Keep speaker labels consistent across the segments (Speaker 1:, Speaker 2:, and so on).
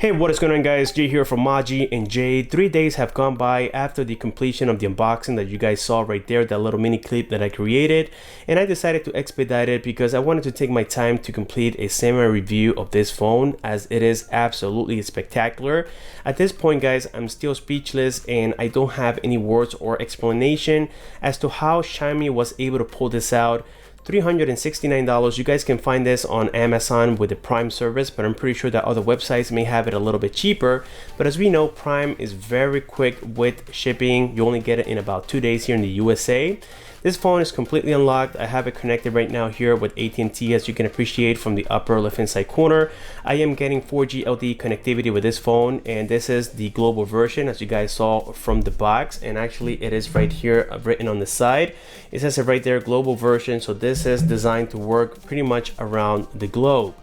Speaker 1: Hey, what is going on guys? Jay here from Maji and Jay. 3 days have gone by after the completion of the unboxing that you guys saw right there, that little mini clip that I created, and I decided to expedite it because I wanted to take my time to complete a semi-review of this phone, as it is absolutely spectacular. At this point guys, I'm still speechless and I don't have any words or explanation as to how Xiaomi was able to pull this out. $369. You guys can find this on Amazon with the Prime service, but I'm pretty sure that other websites may have it a little bit cheaper. But as we know, Prime is very quick with shipping. You only get it in about 2 days here in the USA. This phone is completely unlocked. I have it connected right now here with AT&T, as you can appreciate from the upper left hand side corner. I am getting 4G LTE connectivity with this phone, and this is the global version, as you guys saw from the box. And actually it is right here written on the side. It says it right there, global version. So this is designed to work pretty much around the globe.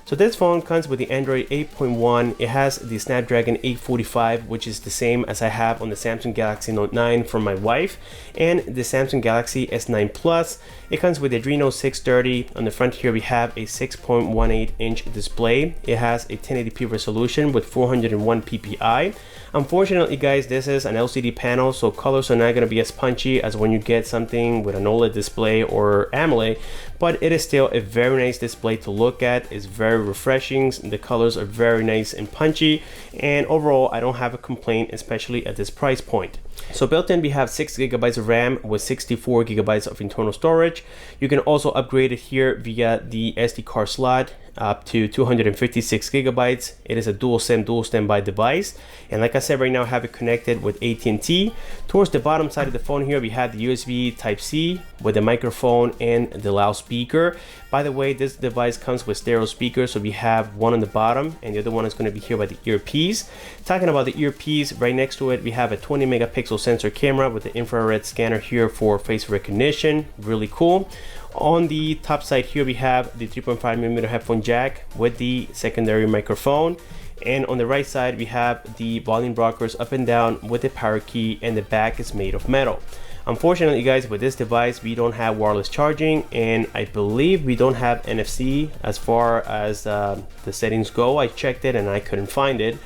Speaker 1: So this phone comes with the Android 8.1. It has the Snapdragon 845, which is the same as I have on the Samsung Galaxy Note 9 from my wife, and the Samsung Galaxy S9 Plus. It comes with the Adreno 630. On the front here we have a 6.18 inch display. It has a 1080p resolution with 401 ppi. Unfortunately guys, this is an LCD panel, so colors are not going to be as punchy as when you get something with an OLED display or AMOLED, but it is still a very nice display to look at. It's very refreshing. The colors are very nice and punchy, and overall I don't have a complaint, especially at this price point. So built in we have 6 GB of RAM with 64 GB of internal storage. You can also upgrade it here via the SD card slot up to 256 GB. It is a dual SIM, dual standby device, and like I said, right now I have it connected with AT&T. Towards the bottom side of the phone here we have the USB Type-C with the microphone and the loudspeaker. By the way, this device comes with stereo speakers, so we have one on the bottom and the other one is going to be here by the earpiece. Talking about the earpiece, right next to it we have a 20 megapixel sensor camera with the infrared scanner here for face recognition. Really cool. On the top side here we have the 3.5mm headphone jack with the secondary microphone, and on the right side we have the volume rockers up and down with the power key, and the back is made of metal. Unfortunately guys, with this device we don't have wireless charging, and I believe we don't have NFC as far as the settings go. I checked it and I couldn't find it.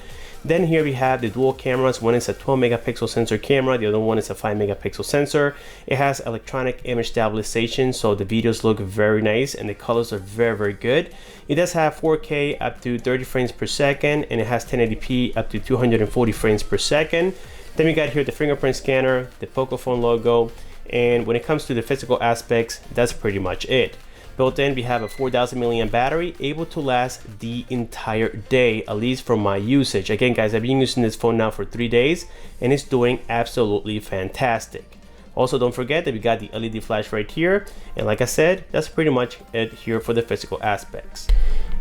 Speaker 1: Then here we have the dual cameras. One is a 12 megapixel sensor camera, the other one is a 5 megapixel sensor. It has electronic image stabilization, so the videos look very nice and the colors are very good. It does have 4K up to 30 frames per second, and it has 1080p up to 240 frames per second. Then we got here the fingerprint scanner, the Pocophone logo, and when it comes to the physical aspects, that's pretty much it. Built in we have a 4000 milliamp battery, able to last the entire day, at least from my usage. Again guys, I've been using this phone now for 3 days and it's doing absolutely fantastic. Also, don't forget that we got the LED flash right here, and like I said, that's pretty much it here for the physical aspects.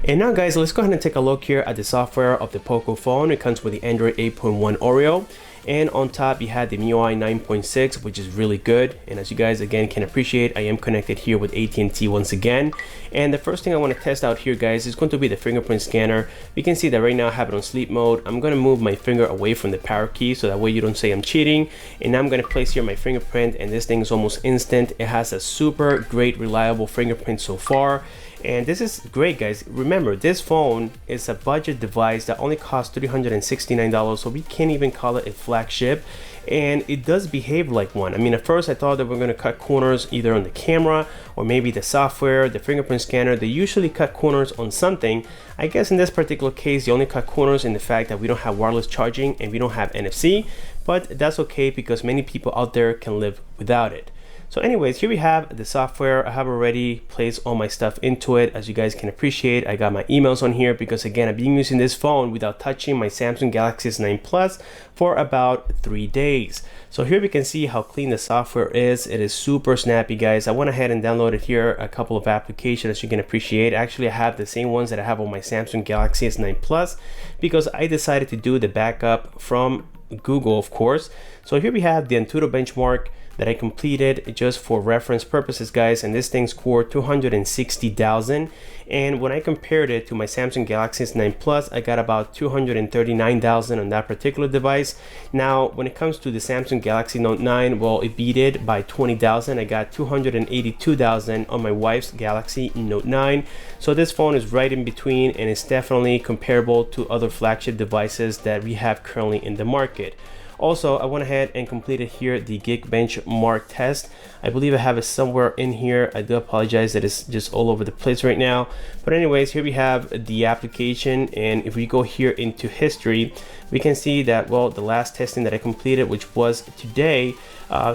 Speaker 1: And now guys, let's go ahead and take a look here at the software of the Pocophone. It comes with the Android 8.1 Oreo, and on top you had the MIUI 9.6, which is really good. And as you guys again can appreciate, I am connected here with AT&T once again. And the first thing I want to test out here guys is going to be the fingerprint scanner. You can see that right now I have it on sleep mode. I'm going to move my finger away from the power key so that way you don't say I'm cheating. And now I'm going to place here my fingerprint, and this thing is almost instant. It has a super great reliable fingerprint so far. And this is great guys. Remember, this phone is a budget device that only costs $369, so we can't even call it a flagship, and it does behave like one. I mean, at first I thought that we're going to cut corners either on the camera or maybe the software, the fingerprint scanner. They usually cut corners on something. I guess in this particular case they only cut corners in the fact that we don't have wireless charging and we don't have NFC, but that's okay because many people out there can live without it. So anyways, here we have the software. I have already placed all my stuff into it. As you guys can appreciate, I got my emails on here because again, I've been using this phone without touching my Samsung Galaxy S9 Plus for about 3 days. So here we can see how clean the software is. It is super snappy guys. I went ahead and downloaded here a couple of applications, as you can appreciate. Actually, I have the same ones that I have on my Samsung Galaxy S9 Plus because I decided to do the backup from Google, of course. So here we have the Antutu benchmark, that I completed just for reference purposes, guys, and this thing scored 260,000. And when I compared it to my Samsung Galaxy S9 Plus, I got about 239,000 on that particular device. Now, when it comes to the Samsung Galaxy Note 9, well, it beat it by 20,000. I got 282,000 on my wife's Galaxy Note 9. So this phone is right in between, and it's definitely comparable to other flagship devices that we have currently in the market. Also, I went ahead and completed here the Geekbench Mark test. I believe I have it somewhere in here. I do apologize that it's just all over the place right now. But anyways, here we have the application, and if we go here into history, we can see that, well, the last testing that I completed, which was today,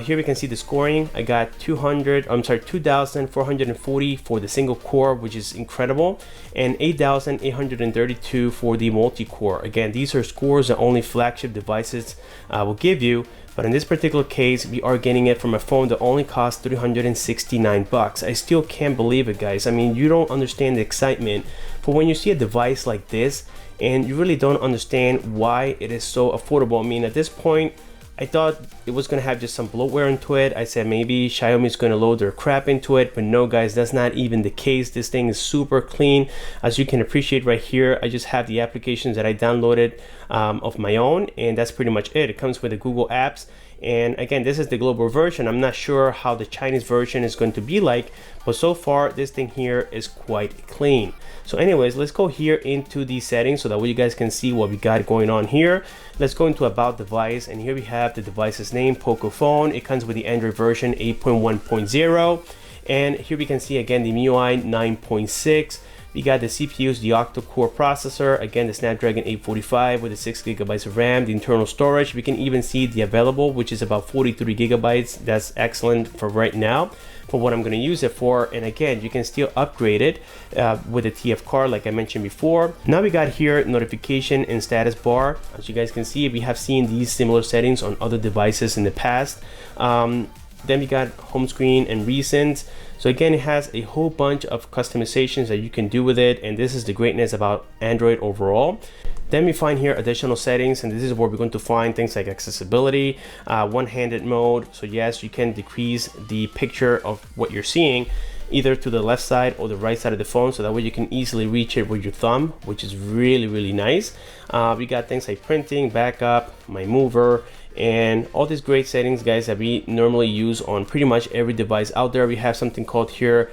Speaker 1: here we can see the scoring. I got 2,440 for the single core, which is incredible, and 8,832 for the multi-core. Again, these are scores that only flagship devices will give you, but in this particular case, we are getting it from a phone that only costs 369 bucks. I still can't believe it, guys. I mean, you don't understand the excitement for when you see a device like this, and you really don't understand why it is so affordable. I mean, at this point, I thought it was going to have just some bloatware into it. I said maybe Xiaomi is going to load their crap into it, but no, guys, that's not even the case. This thing is super clean. As you can appreciate right here, I just have the applications that I downloaded of my own, and that's pretty much it. It comes with the Google apps. And again, this is the global version. I'm not sure how the Chinese version is going to be like, but so far this thing here is quite clean. So anyways, let's go here into the settings so that way you guys can see what we got going on here. Let's go into about device, and here we have the device's name, Pocophone. It comes with the Android version 8.1.0, and here we can see again the MIUI 9.6. We got the CPUs, the Octa core processor, again the Snapdragon 845 with the 6 gigabytes of RAM, the internal storage. We can even see the available, which is about 43 gigabytes. That's excellent for right now for what I'm going to use it for. And again, you can still upgrade it with a TF card like I mentioned before. Now we got here notification and status bar. As you guys can see, we have seen these similar settings on other devices in the past. Then we got home screen and recent. So again, it has a whole bunch of customizations that you can do with it, and this is the greatness about Android overall. Then we find here additional settings, and this is where we're going to find things like accessibility, one-handed mode. So yes, you can decrease the picture of what you're seeing either to the left side or the right side of the phone, so that way you can easily reach it with your thumb, which is really nice. We got things like printing, backup, my mover, and all these great settings, guys, that we normally use on pretty much every device out there. We have something called here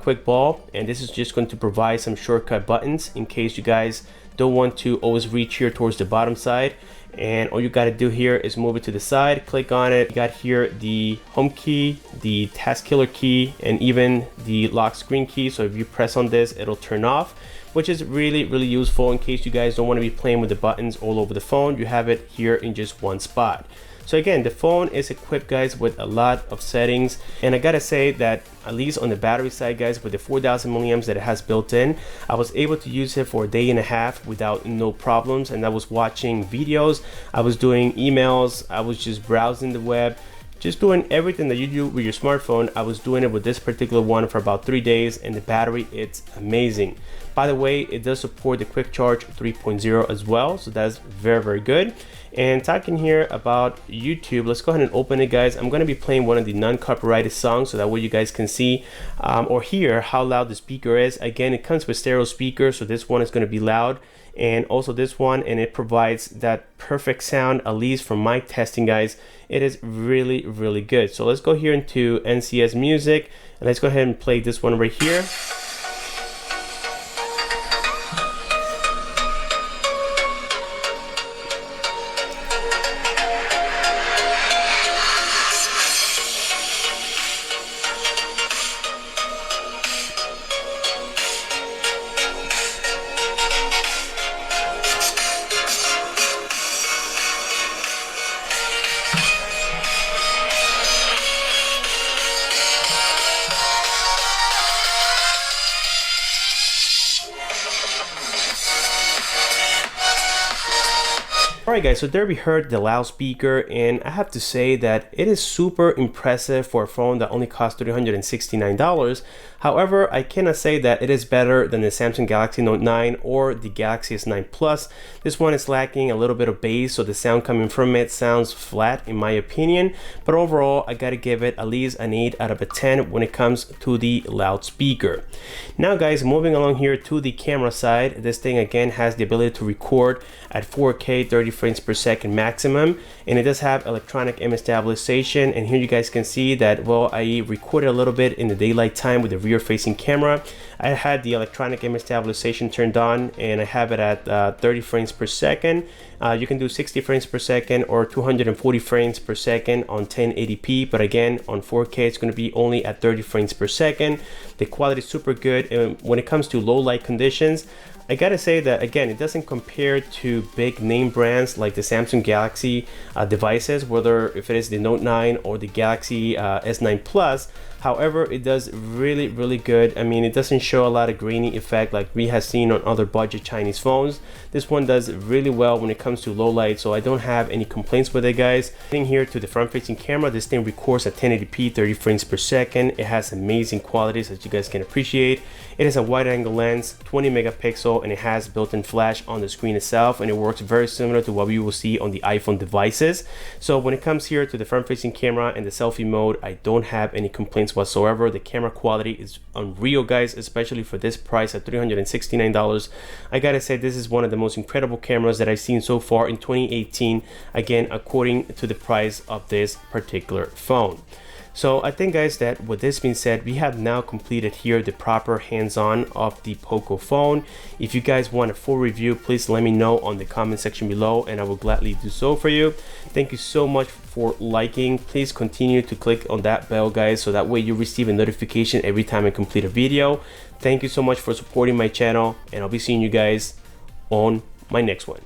Speaker 1: quick ball, and this is just going to provide some shortcut buttons in case you guys don't want to always reach here towards the bottom side. And all you got to do here is move it to the side, click on it. You got here the home key, the task killer key, and even the lock screen key. So if you press on this, it'll turn off, which is really useful in case you guys don't want to be playing with the buttons all over the phone. You have it here in just one spot. So again, the phone is equipped, guys, with a lot of settings, and I gotta say that at least on the battery side, guys, with the 4,000 milliamps that it has built in, I was able to use it for a day and a half without no problems. And I was watching videos, I was doing emails, I was just browsing the web, just doing everything that you do with your smartphone. I was doing it with this particular one for about 3 days, and the battery, it's amazing. By the way, it does support the quick charge 3.0 as well, so that's very good. And talking here about YouTube, let's go ahead and open it, guys. I'm going to be playing one of the non-copyrighted songs so that way you guys can see or hear how loud the speaker is. Again, it comes with stereo speakers, so this one is going to be loud, and also this one, and it provides that perfect sound, at least from my testing, guys. It is really good. So let's go here into NCS Music, and let's go ahead and play this one right here. Alright guys, so there we heard the loudspeaker, and I have to say that it is super impressive for a phone that only costs $369. However, I cannot say that it is better than the Samsung Galaxy Note 9 or the Galaxy S9 Plus. This one is lacking a little bit of bass, so the sound coming from it sounds flat in my opinion, but overall I gotta give it at least an 8 out of a 10 when it comes to the loudspeaker. Now guys, moving along here to the camera side, this thing again has the ability to record at 4K 30 frames per second maximum, and it does have electronic image stabilization. And here you guys can see that, well, I recorded a little bit in the daylight time with the rear facing camera. I had the electronic image stabilization turned on, and I have it at 30 frames per second. You can do 60 frames per second or 240 frames per second on 1080p, but again on 4K it's going to be only at 30 frames per second. The quality is super good, and when it comes to low light conditions, I gotta say that again, it doesn't compare to big name brands like the Samsung Galaxy devices, whether if it is the Note 9 or the Galaxy S9 Plus. However, it does really good. I mean, it doesn't show a lot of grainy effect like we have seen on other budget Chinese phones. This one does really well when it comes to low light, so I don't have any complaints with it, guys. Getting here to the front facing camera, this thing records at 1080p 30 frames per second. It has amazing qualities that you guys can appreciate. It has a wide angle lens, 20 megapixel, and it has built-in flash on the screen itself, and it works very similar to what we will see on the iPhone devices. So when it comes here to the front facing camera and the selfie mode, I don't have any complaints whatsoever. The camera quality is unreal, guys, especially for this price at $369. I gotta say, this is one of the most incredible cameras that I've seen so far in 2018, again according to the price of this particular phone. So I think, guys, that with this being said, we have now completed here the proper hands-on of the Pocophone. If you guys want a full review, please let me know on the comment section below, and I will gladly do so for you. Thank you so much for liking. Please continue to click on that bell, guys, so that way you receive a notification every time I complete a video. Thank you so much for supporting my channel, and I'll be seeing you guys on my next one.